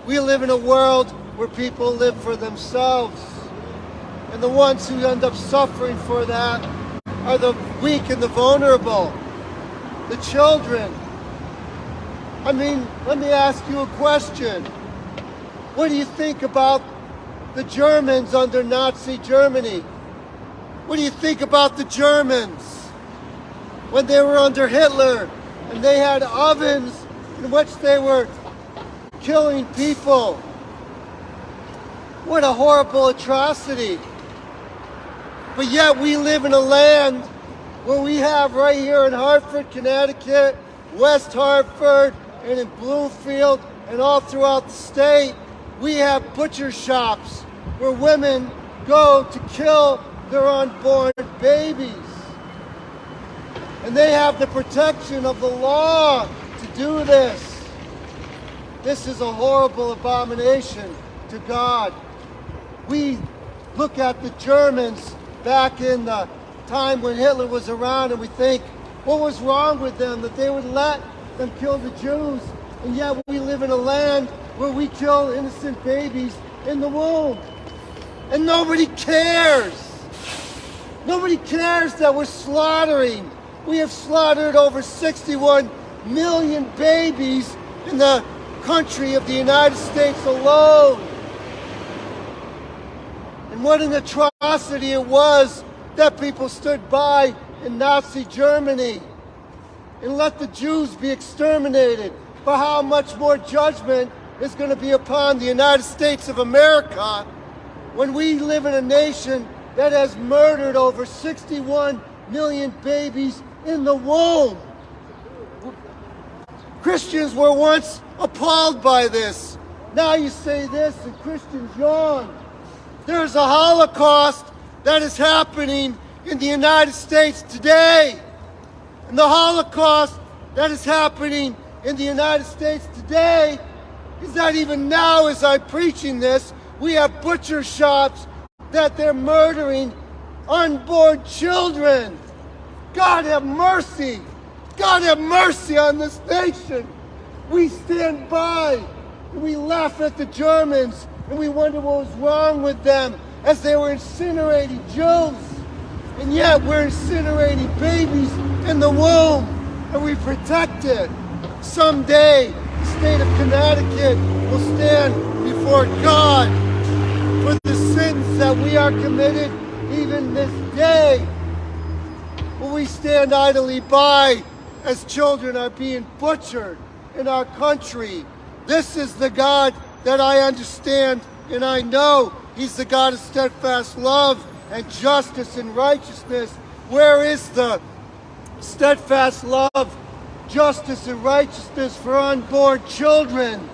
We live in a world where people live for themselves. And the ones who end up suffering for that are the weak and the vulnerable, the children. I mean, let me ask you a question. What do you think about the Germans under Nazi Germany? What do you think about the Germans when they were under Hitler and they had ovens in which they were killing people? What a horrible atrocity. But yet we live in a land where we have right here in Hartford, Connecticut, West Hartford, and in Bloomfield, and all throughout the state, we have butcher shops where women go to kill their unborn babies. And they have the protection of the law to do this. This is a horrible abomination to God. We look at the Germans back in the time when Hitler was around and we think, what was wrong with them that they would let them kill the Jews? And yet we live in a land where we kill innocent babies in the womb. And nobody cares. Nobody cares that we're slaughtering. We have slaughtered over 61 million babies in the country of the United States alone. And what an atrocity it was that people stood by in Nazi Germany and let the Jews be exterminated. But how much more judgment is going to be upon the United States of America when we live in a nation that has murdered over 61 million babies in the womb. Christians were once appalled by this. Now you say this and Christians yawn. There's a Holocaust that is happening in the United States today. And the Holocaust that is happening in the United States today is that even now as I'm preaching this, we have butcher shops that they're murdering unborn children. God have mercy. God have mercy on this nation. We stand by and we laugh at the Germans and we wonder what was wrong with them as they were incinerating Jews. And yet we're incinerating babies in the womb and we protect it. Someday, the state of Connecticut will stand before God for the sins that we are committed even this day. Will we stand idly by as children are being butchered in our country? This is the God that I understand and I know. He's the God of steadfast love and justice and righteousness. Where is the steadfast love, justice, and righteousness for unborn children?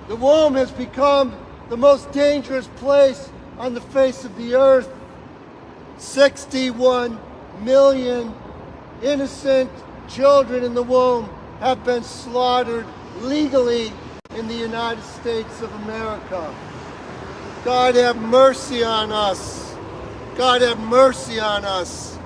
The womb has become the most dangerous place on the face of the earth. 61 million innocent children in the womb have been slaughtered legally in the United States of America. God have mercy on us. God have mercy on us.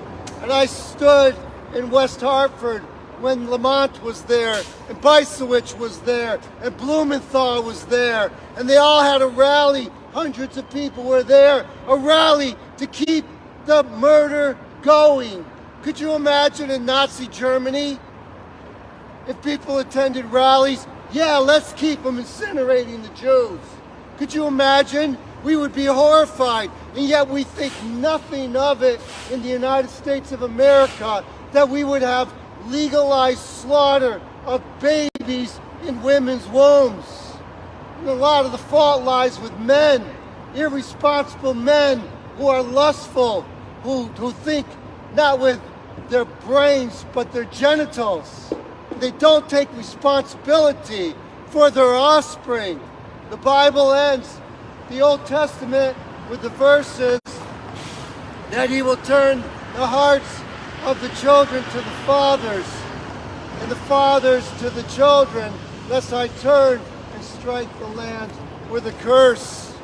And I stood in West Hartford when Lamont was there, and Bisowich was there, and Blumenthal was there, and they all had a rally. Hundreds of people were there, a rally to keep the murder going. Could you imagine in Nazi Germany if people attended rallies? Yeah, let's keep them incinerating the Jews. Could you imagine? We would be horrified, and yet we think nothing of it in the United States of America, that we would have legalized slaughter of babies in women's wombs. And a lot of the fault lies with men, irresponsible men who are lustful, who think not with their brains but their genitals. They don't take responsibility for their offspring. The Bible ends the Old Testament with the verses that he will turn the hearts of the children to the fathers and the fathers to the children, lest I turn and strike the land with a curse.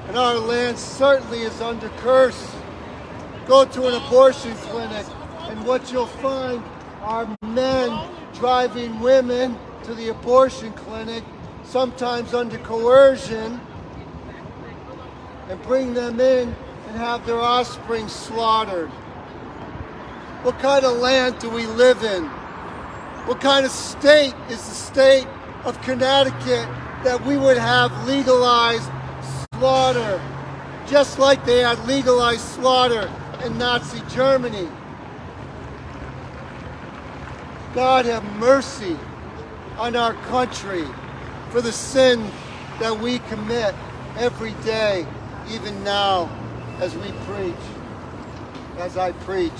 And our land certainly is under curse. Go to an abortion clinic and what you'll find are men driving women to the abortion clinic, sometimes under coercion, and bring them in and have their offspring slaughtered? What kind of land do we live in? What kind of state is the state of Connecticut that we would have legalized slaughter, just like they had legalized slaughter in Nazi Germany? God have mercy on our country for the sin that we commit every day, even now as we preach, as I preach.